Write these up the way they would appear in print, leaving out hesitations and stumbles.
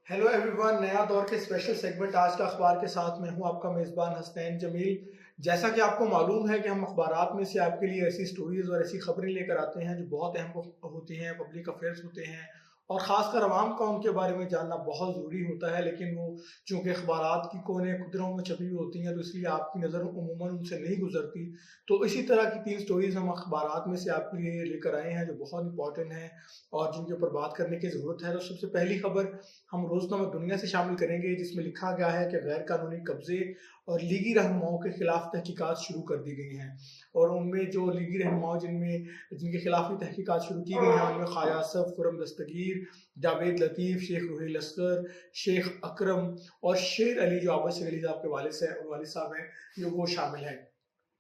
Hello everyone, नया दौर के स्पेशल सेगमेंट आज का अखबार के साथ मैं हूं आपका मेज़बान हसनैन जमील। जैसा कि आपको मालूम है कि हम अखबारात में से आपके लिए ऐसी स्टोरीज और ऐसी खबरें लेकर आते हैं जो बहुत अहम होती हैं, पब्लिक अफेयर्स होते हैं और ख़ासकर आवाम का उनके बारे में जानना बहुत ज़रूरी होता है। लेकिन वो चूँकि अखबारात की कोने कुतरों में छपी हुई होती हैं तो इसलिए आपकी नज़र उमूमन उनसे नहीं गुजरती। तो इसी तरह की 3 स्टोरीज़ हम अखबारात में से आपके लिए लेकर आए हैं जो बहुत इंपॉर्टेंट हैं और जिनके ऊपर बात करने की ज़रूरत है। तो सबसे पहली खबर हम रोज़नामा दुनिया से शामिल करेंगे, जिसमें लिखा गया है कि गैर कानूनी कब्जे और लीगी रहनुमाओं के खिलाफ तहकीकात शुरू कर दी गई हैं। और उनमें जो लीगी रहनुमाओं जिनके खिलाफ भी तहकीकात शुरू की गई हैं, उनमें ख्वाजा असफ, खुर्रम दस्तगीर, जावेद लतीफ़, शेख रुहेल असगर, शेख अकरम और शेर अली, जो आबद शेर अली साहब के वालिद साहब हैं, वो शामिल हैं।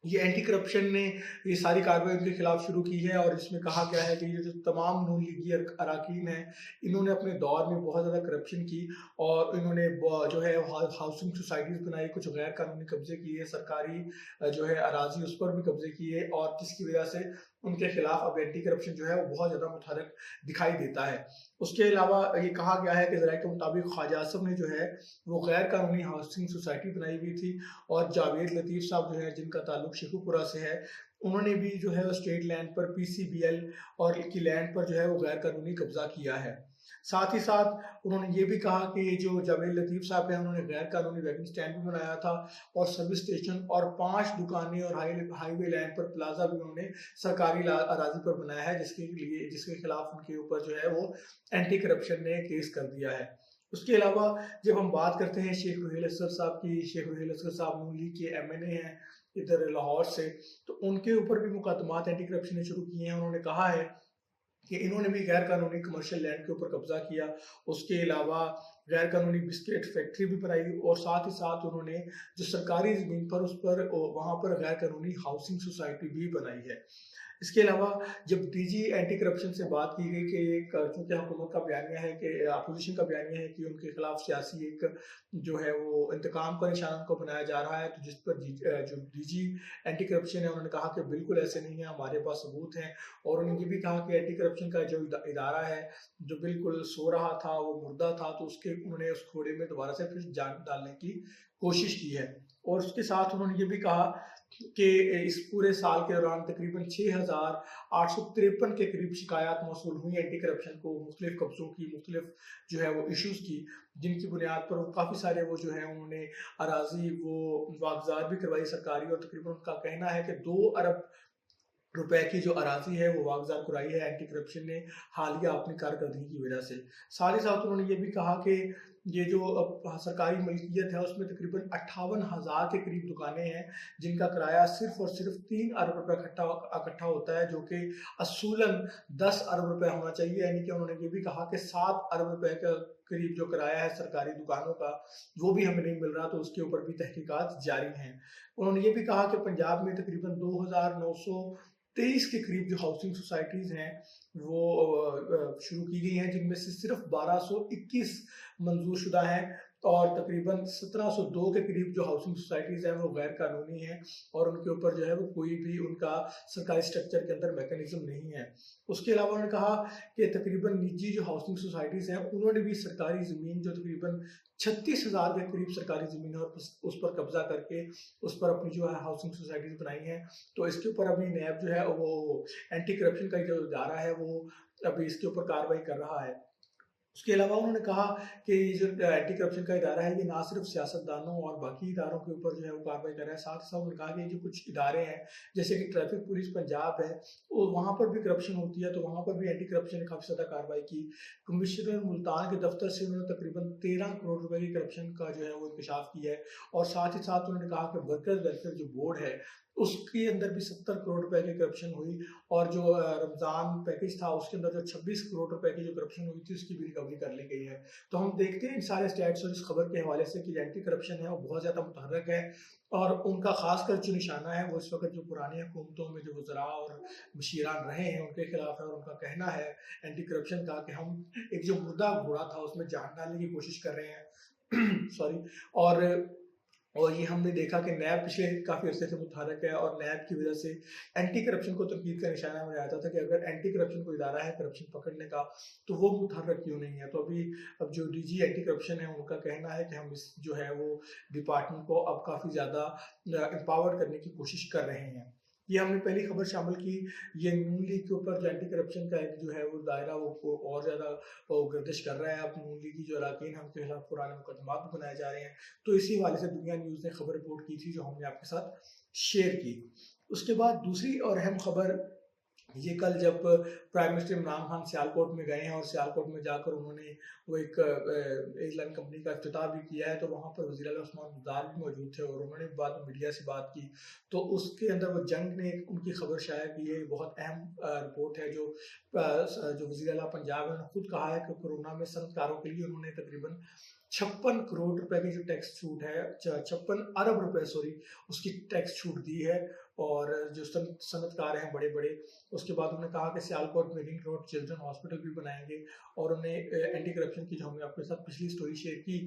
ये एंटी करप्शन ने ये सारी कार्रवाई उनके खिलाफ शुरू की है और इसमें कहा गया है कि ये जो तमाम नून लीगी अरकान हैं, इन्होंने अपने दौर में बहुत ज़्यादा करप्शन की और इन्होंने जो है हाउसिंग सोसाइटीज़ बनाई, कुछ गैर कानूनी कब्जे किए, सरकारी जो है अराजी उस पर भी कब्जे किए और जिसकी वजह से उनके खिलाफ अब एंटी करप्शन जो है वो बहुत ज़्यादा मुतहरक दिखाई देता है। उसके अलावा ये कहा गया है कि ज़राए के मुताबिक ख्वाजा आसिफ ने जो है वो गैर कानूनी हाउसिंग सोसाइटी बनाई हुई थी और जावेद लतीफ़ साहब जो है जिनका ताल्लुक शेखुपुरा से है, उन्होंने भी जो है स्टेट लैंड पर पीसीबीएल और की लैंड पर जो है वो गैर कानूनी कब्जा किया है। साथ ही साथ उन्होंने ये भी कहा कि जो जावेद लतीफ़ साहब हैं, उन्होंने गैर कानूनी वेटिंग स्टैंड भी बनाया था और सर्विस स्टेशन और 5 दुकानें और हाईवे लैंड पर प्लाजा भी उन्होंने सरकारी अराजी पर बनाया है, जिसके खिलाफ उनके ऊपर जो है वो एंटी करप्शन ने केस कर दिया है। उसके अलावा जब हम बात करते हैं शेख रुहेल असगर साहब की, शेख रुहेल असगर साहब नून लीग के एमएनए हैं इधर लाहौर से, तो उनके ऊपर भी मुकदमात एंटी करप्शन ने शुरू किए हैं। उन्होंने कहा है कि इन्होंने भी गैर कानूनी कमर्शियल लैंड के ऊपर कब्जा किया। उसके अलावा गैर कानूनी बिस्किट फैक्ट्री भी बनाई और साथ ही साथ उन्होंने जो सरकारी ज़मीन पर उस पर वहाँ पर गैर कानूनी हाउसिंग सोसाइटी भी बनाई है। इसके अलावा जब डीजी एंटी करप्शन से बात की गई कि चूँकि हुकूमत का बयानिया है कि अपोजिशन का बयानिया है कि उनके खिलाफ सियासी एक जो है वो इंतकाम का निशाना उनको बनाया जा रहा है, तो जिस पर जो डीजी एंटी करप्शन है उन्होंने कहा कि बिल्कुल ऐसे नहीं है, हमारे पास सबूत हैं। और उन्होंने ये भी कहा कि एंटी करप्शन का जो इदारा है जो बिल्कुल सो रहा था, वो मुर्दा था, तो उसके उन्होंने उस घोड़े में दोबारा से फिर जान डालने की कोशिश की है। और उसके साथ उन्होंने ये भी कहा कि इस पूरे साल के दौरान तकरीबन 6,853 के करीब शिकायत मौसूल हुई एंटी करप्शन को, मुख्तलिफ कब्ज़ों की, मुख्तलिफ जो है वो इश्यूज़ की, जिनकी बुनियाद पर काफ़ी सारे वो जो है उन्होंने अराजी वो वागज़ात भी करवाई सरकारी और तकरीबन उनका कहना है कि 2 अरब रुपए की जो अराजी है वो वागज़ात कराई है एंटी करप्शन ने हालिया अपनी कारकर्दगी की वजह से। साथ ही साथ उन्होंने ये भी कहा कि ये जो सरकारी मल्कियत है उसमें तकरीबन 58,000 के करीब दुकानें हैं, जिनका किराया सिर्फ़ और सिर्फ़ 3 अरब रुपए इकट्ठा होता है, जो कि असूलन 10 अरब रुपए होना चाहिए। यानी कि उन्होंने ये भी कहा कि 7 अरब रुपए का करीब जो किराया है सरकारी दुकानों का, वो भी हमें नहीं मिल रहा, तो उसके ऊपर भी तहकीकात जारी हैं। उन्होंने ये भी कहा कि पंजाब में तकरीबन 2,923 के करीब जो हाउसिंग सोसाइटीज़ हैं वो शुरू की गई हैं, जिनमें से सिर्फ 1221 मंजूर शुदा हैं और तकरीबन 1702 के करीब जो हाउसिंग सोसाइटीज़ हैं वो गैर कानूनी हैं और उनके ऊपर जो है वो कोई भी उनका सरकारी स्ट्रक्चर के अंदर मैकेनिज्म नहीं है। उसके अलावा उन्होंने कहा कि तकरीबन निजी जो हाउसिंग सोसाइटीज़ हैं उन्होंने भी सरकारी ज़मीन जो तकरीबन 36,000 के करीब सरकारी ज़मीन है और उस पर कब्जा करके उस पर अपनी जो है हाउसिंग सोसाइटीज़ बनाई हैं। तो इसके ऊपर अभी नैब जो है वो एंटी करप्शन का जो इदारा है वो अभी इसके ऊपर कार्रवाई कर रहा है। उसके अलावा उन्होंने कहा कि ये जो एंटी करप्शन का इदारा है ये ना सिर्फ सियासतदानों और बाकी इदारों के ऊपर जो है वो कार्रवाई कर रहा है, साथ ही साथ उन्होंने कहा कि ये जो कुछ इदारे हैं जैसे कि ट्रैफिक पुलिस पंजाब है, वो वहाँ पर भी करप्शन होती है, तो वहाँ पर भी एंटी करप्शन ने काफ़ी ज़्यादा कार्रवाई की। कमिश्नर मुल्तान के दफ्तर से उन्होंने तकरीबन 13 करोड़ रुपए की करप्शन का जो है वो इंकशाफ किया है और साथ ही साथ उन्होंने कहा कि वर्कर्स वेलफेयर जो बोर्ड है उसके अंदर भी 70 करोड़ रुपए की करप्शन हुई और जो रमज़ान पैकेज था उसके अंदर जो 26 करोड़ रुपए की जो करप्शन हुई थी उसकी भी रिकवरी कर ली गई है। तो हम देखते हैं इन सारे स्टैट्स और इस खबर के हवाले से कि एंटी करप्शन है वो बहुत ज़्यादा मुतहर्रक है और उनका खासकर जो निशाना है वो इस वक्त जो पुरानी हुकूमतों में जो वज़रा और मशीरान रहे हैं उनके खिलाफ है और उनका कहना है एंटी करप्शन का कि हम एक जो मुर्दा घोड़ा था उसमें जान डालने की कोशिश कर रहे हैं सॉरी। और اور یہ ہم نے دیکھا کہ نیب پچھلے کافی عرصے سے متحرک ہے، اور نیب کی وجہ سے اینٹی کرپشن کو تنقید کا نشانہ بنایا جاتا تھا کہ اگر اینٹی کرپشن کو ادارہ ہے کرپشن پکڑنے کا تو وہ متحرک کیوں نہیں ہے. تو اب جو ڈی جی اینٹی کرپشن ہے ان کا کہنا ہے کہ ہم اس جو ہے وہ ڈپارٹمنٹ کو اب کافی زیادہ امپاور کرنے کی کوشش کر رہے ہیں. یہ ہم نے پہلی خبر شامل کی. یہ نون لیگ کے اوپر جو اینٹی کرپشن کا ایک جو ہے وہ دائرہ وہ اور زیادہ گردش کر رہا ہے. اب نون لیگ کی جو اراکین ہم کے خلاف پرانے مقدمات بھی بنائے جا رہے ہیں. تو اسی حوالے سے دنیا نیوز نے خبر رپورٹ کی تھی جو ہم نے آپ کے ساتھ شیئر کی. اس کے بعد دوسری اور اہم خبر یہ کل جب پرائم منسٹر عمران خان سیالکوٹ میں گئے ہیں اور سیالکوٹ میں جا کر انہوں نے وہ ایک ایئر لائن کمپنی کا افتتاح بھی کیا ہے، تو وہاں پر وزیر اعلیٰ عثمان بزدار بھی موجود تھے اور انہوں نے بعد میں میڈیا سے بات کی. تو اس کے اندر وہ جنگ نے ان کی خبر شائع کی ہے. بہت اہم رپورٹ ہے جو وزیر اعلیٰ پنجاب ہے، انہوں نے خود کہا ہے کہ کورونا میں صنعت کاروں کے لیے انہوں نے تقریباً 56 کروڑ روپے کی جو ٹیکس چھوٹ ہے 56 ارب روپے اس کی ٹیکس چھوٹ دی ہے. اور جو صنعت کار ہیں بڑے بڑے، اس کے بعد انہوں نے کہا کہ سیالکوٹ میں رنگ روڈ چلڈرن ہاسپٹل بھی بنائیں گے. اور انہوں نے اینٹی کرپشن کی جو ہم نے آپ کے ساتھ پچھلی سٹوری شیئر کی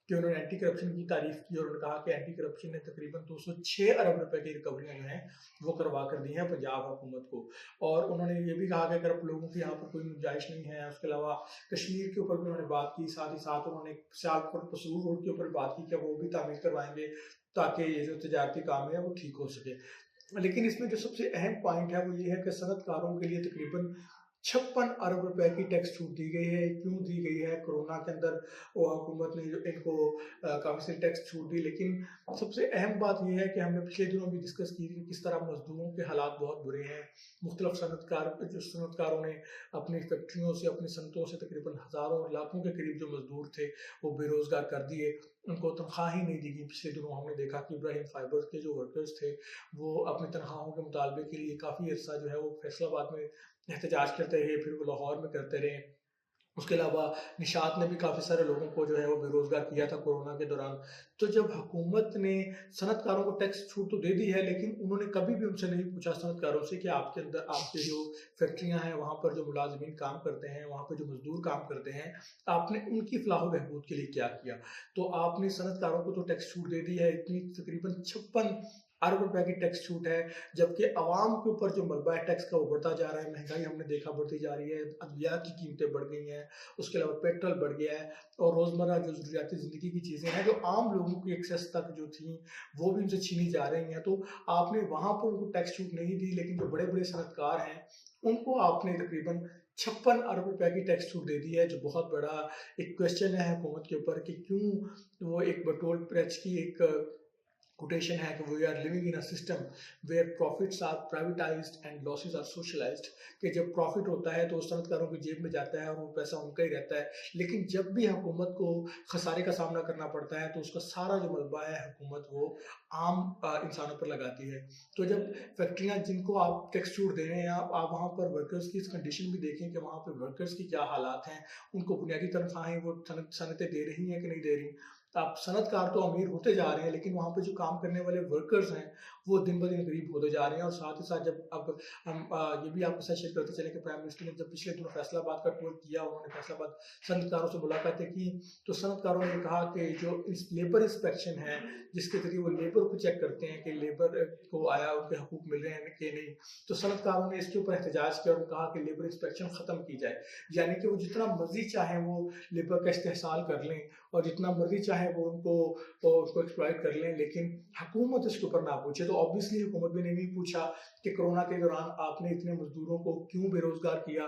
کہ انہوں نے اینٹی کرپشن کی تعریف کی اور انہوں نے کہا کہ اینٹی کرپشن نے تقریباً 206 ارب روپے کی ریکوریاں جو ہیں وہ کروا کر دی ہیں پنجاب حکومت کو. اور انہوں نے یہ بھی کہا کہ اگر لوگوں کی یہاں پر کوئی گنجائش نہیں ہے. اس کے علاوہ کشمیر کے اوپر بھی انہوں نے بات کی. ساتھ ہی ساتھ انہوں نے سیالکوٹ پسور روڈ کے اوپر بات کی کہ وہ بھی تعمیر کروائیں گے تاکہ یہ جو تجارتی کام ہے وہ ٹھیک ہو سکے. لیکن اس میں جو سب سے اہم پوائنٹ ہے وہ یہ ہے کہ صنعت کاروں کے لیے تقریباً 56 ارب روپے کی ٹیکس چھوٹ دی گئی ہے. کیوں دی گئی ہے؟ کورونا کے اندر وہ حکومت نے جو ان کو کافی سے ٹیکس چھوٹ دی. لیکن سب سے اہم بات یہ ہے کہ ہم نے پچھلے دنوں بھی ڈسکس کی کہ کس طرح مزدوروں کے حالات بہت برے ہیں. مختلف صنعت کاروں نے اپنی فیکٹریوں سے اپنی صنعتوں سے تقریباً ہزاروں لاکھوں کے قریب جو مزدور تھے وہ بے روزگار کر دیے. ان کو تنخواہ ہی نہیں دی گئی. پچھلے دنوں ہم نے دیکھا کہ ابراہیم فائبر کے جو ورکرز تھے وہ اپنی تنخواہوں کے مطالبے کے لیے کافی عرصہ جو ہے وہ فیصل آباد میں احتجاج کرتے رہے، پھر وہ لاہور میں کرتے رہے. اس کے علاوہ نشاط نے بھی کافی سارے لوگوں کو جو ہے وہ بے روزگار کیا تھا کورونا کے دوران. تو جب حکومت نے صنعت کاروں کو ٹیکس چھوٹ تو دے دی ہے، لیکن انہوں نے کبھی بھی ان سے نہیں پوچھا صنعت کاروں سے کہ آپ کے اندر آپ کے جو فیکٹریاں ہیں وہاں پر جو ملازمین کام کرتے ہیں، وہاں پر جو مزدور کام کرتے ہیں، آپ نے ان کی فلاح و بہبود کے لیے کیا کیا. تو آپ نے صنعت کاروں کو تو ٹیکس چھوٹ دے دی ہے، اتنی تقریباً 56 ارب روپے کی ٹیکس چھوٹ ہے، جبکہ عوام کے اوپر جو ملبہ ہے ٹیکس کا وہ بڑھتا جا رہا ہے. مہنگائی ہم نے دیکھا بڑھتی جا رہی ہے، ادویات کی قیمتیں بڑھ گئی ہیں، اس کے علاوہ پیٹرول بڑھ گیا ہے، اور روزمرہ جو ضروریاتی زندگی کی چیزیں ہیں جو عام لوگوں کی ایکسیس تک جو تھیں وہ بھی ان سے چھینی جا رہی ہیں. تو آپ نے وہاں پر ان کو ٹیکس چھوٹ نہیں دی، لیکن جو بڑے بڑے صنعت کار ہیں ان کو آپ نے تقریباً 56 ارب روپے کی ٹیکس چھوٹ دے دی ہے، جو بہت بڑا ایک کویسچن ہے حکومت کے اوپر کہ کیوں. وہ ایک برٹولٹ پریچ کی ایک کوٹیشن ہے کہ we are living in a system where profits are privatized and losses are socialized. کہ جب پروفٹ ہوتا ہے تو صنعت کاروں کی جیب میں جاتا ہے اور وہ پیسہ ان کا ہی رہتا ہے، لیکن جب بھی حکومت کو خسارے کا سامنا کرنا پڑتا ہے تو اس کا سارا جو ملبہ ہے حکومت وہ عام انسانوں پر لگاتی ہے. تو جب فیکٹریاں جن کو آپ ٹیکس چھوٹ دے رہے ہیں، آپ وہاں پر ورکرز کی اس کنڈیشن بھی دیکھیں کہ وہاں پہ ورکرز کی کیا حالات ہیں. ان کو بنیادی تنخواہیں وہ صنعتیں دے رہی ہیں کہ نہیں دے رہی. آپ صنعت کار تو امیر ہوتے جا رہے ہیں، لیکن وہاں پہ جو کام کرنے والے ورکرز ہیں وہ دن بدن غریب ہوتے جا رہے ہیں. اور ساتھ ہی ساتھ جب اب ہم یہ بھی آپ کے ساتھ شیئر کرتے چلیں کہ پرائم منسٹر نے جب پچھلے دنوں فیصل آباد کا ٹور کیا، انہوں نے فیصل آباد صنعت کاروں سے ملاقاتیں کی، تو صنعت کاروں نے کہا کہ جو لیبر انسپیکشن ہے جس کے ذریعے وہ لیبر کو چیک کرتے ہیں کہ لیبر کو آیا ان کے حقوق مل رہے ہیں کہ نہیں، تو صنعت کاروں نے اس کے اوپر احتجاج کیا اور کہا کہ لیبر انسپیکشن ختم کی جائے. یعنی کہ وہ جتنا مرضی چاہیں وہ لیبر کا استحصال کر لیں اور جتنا مرضی چاہیں وہ ان کو ایکسپلائٹ کر لیں، لیکن حکومت اس کے اوپر نہ پوچھے. تو آبویسلی حکومت بھی نے نہیں پوچھا کہ کورونا کے دوران آپ نے اتنے مزدوروں کو کیوں بے روزگار کیا،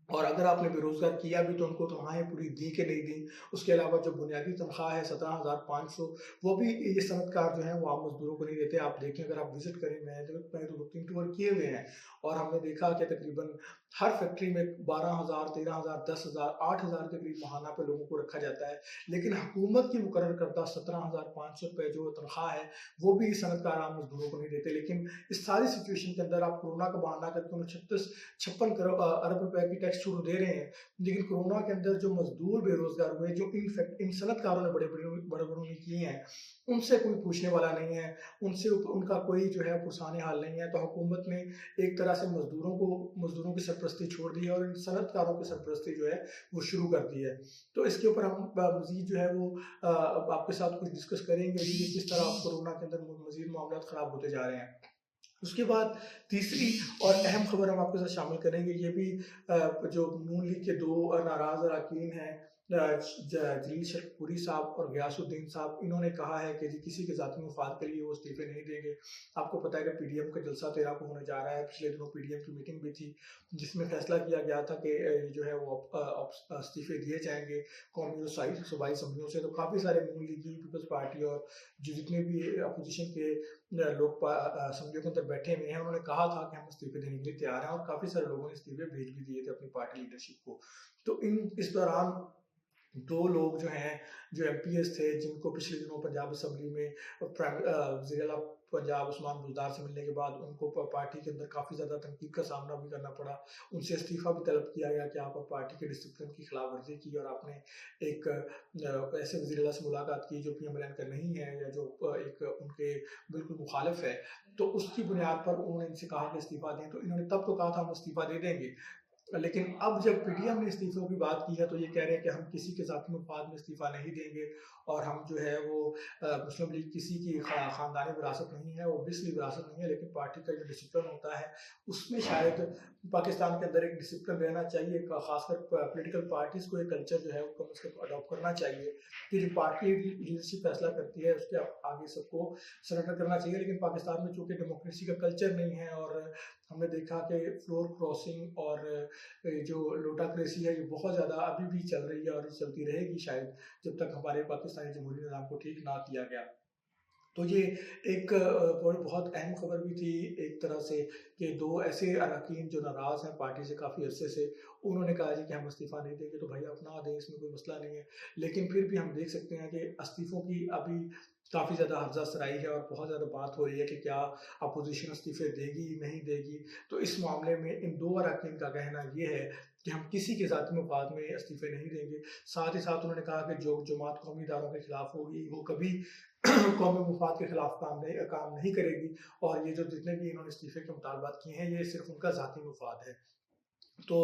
اور اگر آپ نے بے روزگار کیا بھی تو ان کو تنخواہیں پوری دی کہ نہیں دی. اس کے علاوہ جو بنیادی تنخواہ ہے 17,500 وہ بھی یہ صنعت کار جو ہیں وہ عام مزدوروں کو نہیں دیتے. آپ دیکھیں اگر آپ وزٹ کریں، میں تو 2-3 ٹور کیے ہوئے ہیں اور ہم نے دیکھا کہ تقریباً ہر فیکٹری میں 12,000 13,000 10,000 8,000 کے قریب ماہانہ پہ لوگوں کو رکھا جاتا ہے، لیکن حکومت کی مقرر کردہ 17,500 روپے جو تنخواہ ہے وہ بھی صنعت کار عام مزدوروں کو نہیں دیتے. لیکن اس ساری سچویشن کے اندر آپ کورونا کا بہانہ کر کے انہیں 56 ارب روپے کی ٹیکس چھوٹ دے رہے ہیں، لیکن کورونا کے اندر جو مزدور بے روزگار ہوئے جو ان صنعت کاروں نے بڑوں نے کیے ہیں ان سے کوئی پوچھنے والا نہیں ہے، ان کا کوئی جو ہے پرسان حال نہیں ہے. تو حکومت نے ایک طرح سے مزدوروں کی سرپرستی सरपरस्ती छोड़ दी है और इन सनतकारों की सरपरस्ती जो है वो शुरू कर दी है। तो इसके ऊपर हम मज़ीद जो है वो आपके साथ कुछ डिस्कस करेंगे कि किस तरह कोरोना के अंदर मज़ीद मामला ख़राब होते जा रहे हैं। उसके बाद तीसरी और अहम खबर हम आपके साथ शामिल करेंगे, ये भी जो नून लीग के 2 नाराज़ अरकान हैं, जलील शेखपुरी साहब और गयासुद्दीन साहब, इन्होंने कहा है कि जी किसी के ज़ाती मफाद के लिए वो इस्तीफ़े नहीं देंगे। आपको पता है कि पीडीएम का जलसा 13 को होने जा रहा है। पिछले दिनों पीडीएम की मीटिंग भी थी जिसमें फैसला किया गया था कि जो है वो इस्तीफ़े दिए जाएंगे कौमी और सूबाई असम्बलियों से। तो काफ़ी सारे नून लीगी, पीपल्स पार्टी और जो जितने भी अपोजिशन के लोग असम्बलियों के अंदर बैठे हुए हैं, उन्होंने कहा था कि हम इस्तीफ़े देने के लिए तैयार हैं और काफ़ी सारे लोगों ने इस्तीफ़े भेज भी दिए थे अपनी पार्टी लीडरशिप को। तो इस दौरान 2 लोग जो हैं, जो एमपीएस थे, जिनको पिछले दिनों पंजाब असम्बली में वज़ीर-ए-आला पंजाब उस्मान बुज़दार से मिलने के बाद उनको पार्टी के अंदर काफ़ी ज़्यादा तनकीद का सामना भी करना पड़ा। उनसे इस्तीफ़ा भी तलब किया गया कि आप पार्टी के डिसिप्लिन की खिलाफ वर्जी की और आपने एक ऐसे वज़ीर-ए-आला से मुलाकात की जो पीएमएलएन का नहीं है या जो एक उनके बिल्कुल मुखालिफ है। तो उसकी बुनियाद पर उन्होंने इनसे कहा कि इस्तीफ़ा दें, तो इन्होंने तब तो कहा था हम इस्तीफ़ा दे देंगे। लेकिन अब जब पीडीएम ने इस्तीफों की बात की है तो ये कह रहे हैं कि हम किसी के ज़ाती मफाद में इस्तीफ़ा नहीं देंगे और हम जो है वो मुस्लिम लीग किसी की ख़ानदानी विरासत नहीं है, ओबियसली विरासत नहीं है, लेकिन पार्टी का जो डिसिप्लिन होता है उसमें शायद पाकिस्तान के अंदर एक डिसिप्लिन रहना चाहिए। ख़ासकर पॉलिटिकल पार्टीज़ को ये कल्चर जो है वो कम से कम अडॉप्ट करना चाहिए कि जो पार्टी लीडरशिप फैसला करती है उसके आगे सबको सरेंडर करना चाहिए। लेकिन पाकिस्तान में चूँकि डेमोक्रेसी का कल्चर नहीं है और हमने देखा कि फ्लोर क्रॉसिंग और जो लोटाक्रेसी है ये बहुत ज़्यादा अभी भी चल रही है और चलती रहेगी शायद जब तक हमारे पाकिस्तानी जमहूरी निज़ाम को ठीक ना किया गया। तो ये एक बहुत अहम खबर भी थी एक तरह से कि 2 ऐसे अरकान जो नाराज़ हैं पार्टी से काफ़ी अरसे से, उन्होंने कहा जी कि हम इस्तीफ़ा नहीं देंगे, तो भाई अपना दें, इसमें कोई मसला नहीं है। लेकिन फिर भी हम देख सकते हैं कि इस्तीफ़ों की अभी काफ़ी ज़्यादा हर्जा सराई है और बहुत ज़्यादा बात हो रही है कि क्या अपोजिशन इस्तीफ़े देगी, नहीं देगी। तो इस मामले में इन 2 अरकान का कहना ये है कि हम किसी के ज़ाती मफाद में इस्तीफ़े नहीं देंगे। साथ ही साथ उन्होंने कहा कि जो जमात कौमी इदारों के खिलाफ होगी वो कभी कौमी मफाद के खिलाफ काम नहीं करेगी और ये जो जितने भी इन्होंने इस्तीफ़े के मुतालबात किए हैं ये सिर्फ उनका ज़ाती मफाद है। तो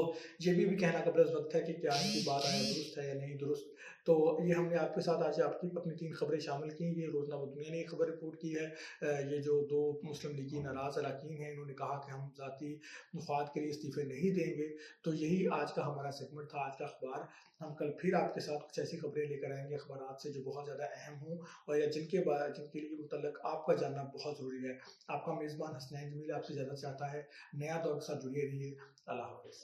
ये भी कहना कबल वक्त है कि क्या इनकी बात आया दुरुस्त है या नहीं दुरुस्त। तो ये हमने आपके साथ आज आपकी अपनी 3 खबरें शामिल की। ये रोज़नामा दुनिया ने खबर रिपोर्ट की है। ये जो 2 मुस्लिम लीगी नाराज़ अरकान हैं इन्होंने कहा कि हम ज़ाती मफाद के लिए इस्तीफ़े नहीं देंगे। तो यही आज का हमारा सेगमेंट था, आज का अखबार। हम कल फिर आपके साथ कुछ ऐसी खबरें लेकर आएँगे अखबारात से जो बहुत ज़्यादा अहम हों और या जिनके लिए मुतल्लक आपका जानना बहुत ज़रूरी है। आपका मेज़बान हसनैन जमील आपसे ज़्यादा चाहता है नया दौर के साथ जुड़े रहिए। अल्लाह हाफ़िज़।